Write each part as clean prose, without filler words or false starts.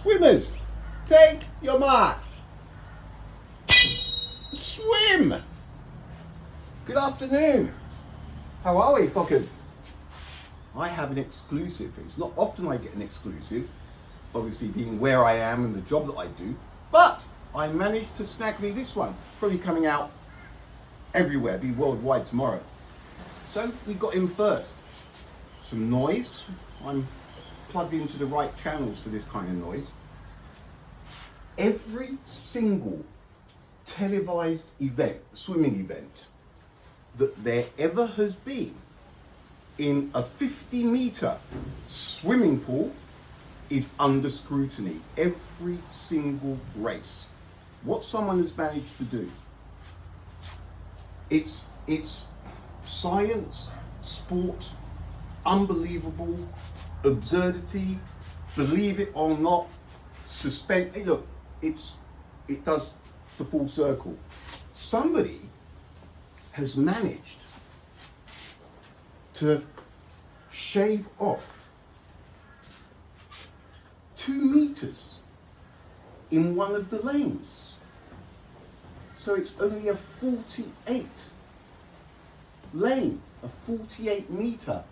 Swimmers, take your marks. Swim! Good afternoon. How are we, fuckers? I have an exclusive. It's not often I get an exclusive, obviously being where I am and the job that I do, but I managed to snag me this one. Probably coming out everywhere, be worldwide tomorrow. So we got him first. Some noise. I'm plugged into the right channels for this kind of noise. Every single televised event, swimming event, that there ever has been in a 50-metre swimming pool is under scrutiny. Every single race. What someone has managed to do, it's science, sport, unbelievable, absurdity, believe it or not, suspend. Hey, look, it does the full circle. Somebody has managed to shave off 2 meters in one of the lanes. So it's only a 48 lane, a 48 meter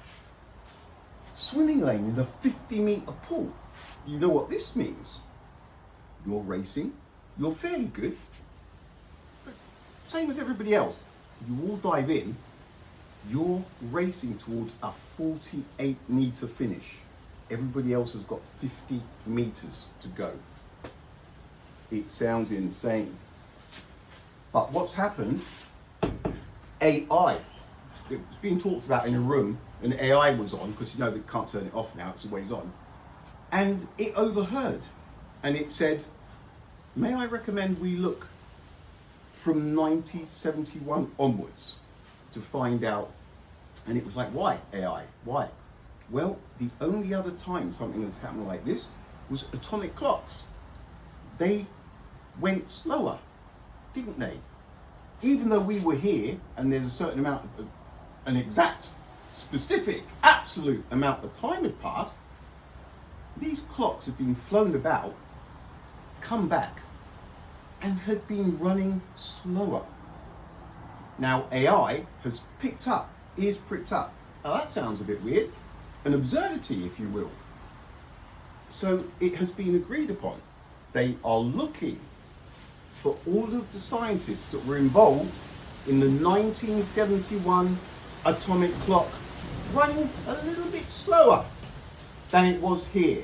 swimming lane in a 50-meter pool. You know what this means? You're racing, you're fairly good, but same as everybody else. You all dive in, you're racing towards a 48-meter finish. Everybody else has got 50 meters to go. It sounds insane. But what's happened, AI, it's being talked about in a room, and AI was on, because you know they can't turn it off now, it's always on. And it overheard, and it said, may I recommend we look from 1971 onwards to find out. And it was like, why AI, why? Well, the only other time something has happened like this was atomic clocks. They went slower, didn't they? Even though we were here and there's a certain amount of, an exact, specific, absolute amount of time had passed, these clocks had been flown about, come back, and had been running slower. Now AI has picked up, ears pricked up. Now that sounds a bit weird, an absurdity if you will. So it has been agreed upon. They are looking for all of the scientists that were involved in the 1971 atomic clock running a little bit slower than it was here.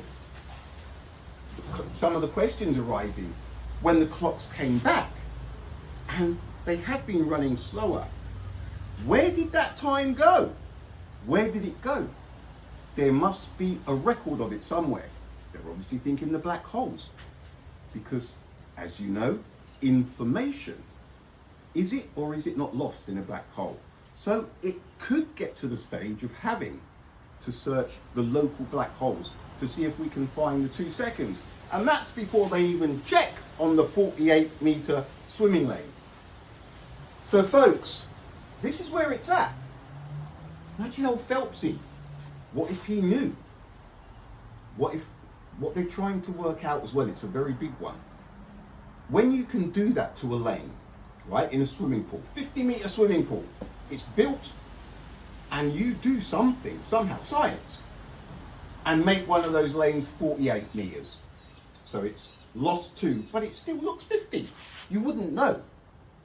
Some of the questions arising when the clocks came back and they had been running slower. Where did that time go? Where did it go? There must be a record of it somewhere. They're obviously thinking the black holes, because as you know, information, is it or is it not lost in a black hole? So it could get to the stage of having to search the local black holes to see if we can find the 2 seconds. And that's before they even check on the 48-meter swimming lane. So folks, this is where it's at. Imagine old Phelpsy. What if he knew? What they're trying to work out as well, it's a very big one. When you can do that to a lane, right, in a swimming pool, 50-meter swimming pool, it's built, and you do something, somehow, science, and make one of those lanes 48 meters. So it's lost 2, but it still looks 50. You wouldn't know.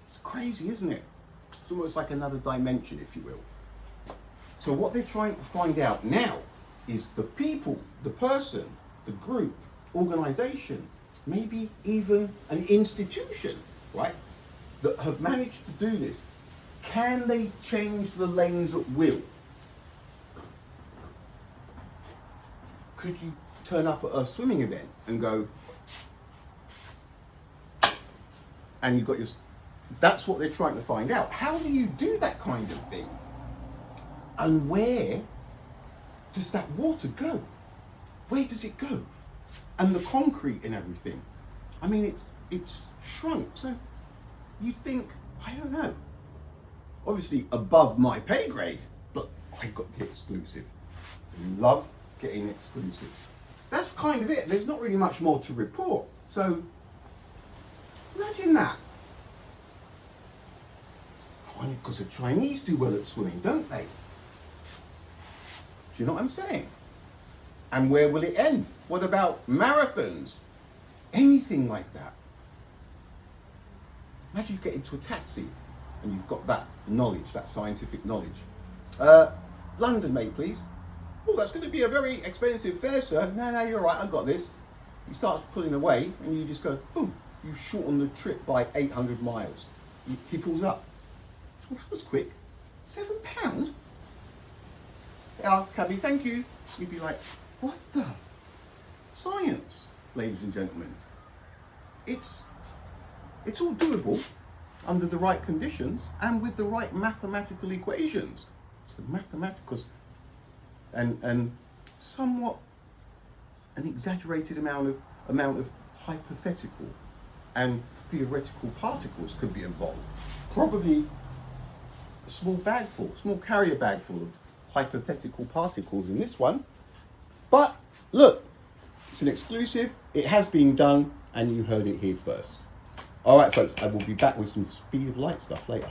It's crazy, isn't it? It's almost like another dimension, if you will. So what they're trying to find out now is the people, the person, the group, organization, maybe even an institution, right, that have managed to do this. Can they change the lanes at will? Could you turn up at a swimming event and go, and you've got your, that's what they're trying to find out. How do you do that kind of thing? And where does that water go? Where does it go? And the concrete and everything. I mean, it's shrunk. So you think, I don't know. Obviously above my pay grade, but I got the exclusive. Love getting exclusives. that's kind of it. There's not really much more to report. So imagine that. Only because the Chinese do well at swimming, don't they? Do you know what I'm saying? And where will it end? What about marathons? Anything like that. Imagine you get into a taxi and you've got that knowledge, that scientific knowledge. London, mate, please. Oh, that's going to be a very expensive fare, sir. No, you're right, I've got this. He starts pulling away and you just go, boom, you shorten the trip by 800 miles. He pulls up. Oh, that was quick. £7? Yeah, cabby, thank you. You'd be like, what the? Science, ladies and gentlemen. It's all doable under the right conditions and with the right mathematical equations. It's the mathematical and somewhat an exaggerated amount of hypothetical and theoretical particles could be involved. Probably a small carrier bag full of hypothetical particles in this one. But look, it's an exclusive, it has been done, and you heard it here first. All right, folks, I will be back with some speed of light stuff later.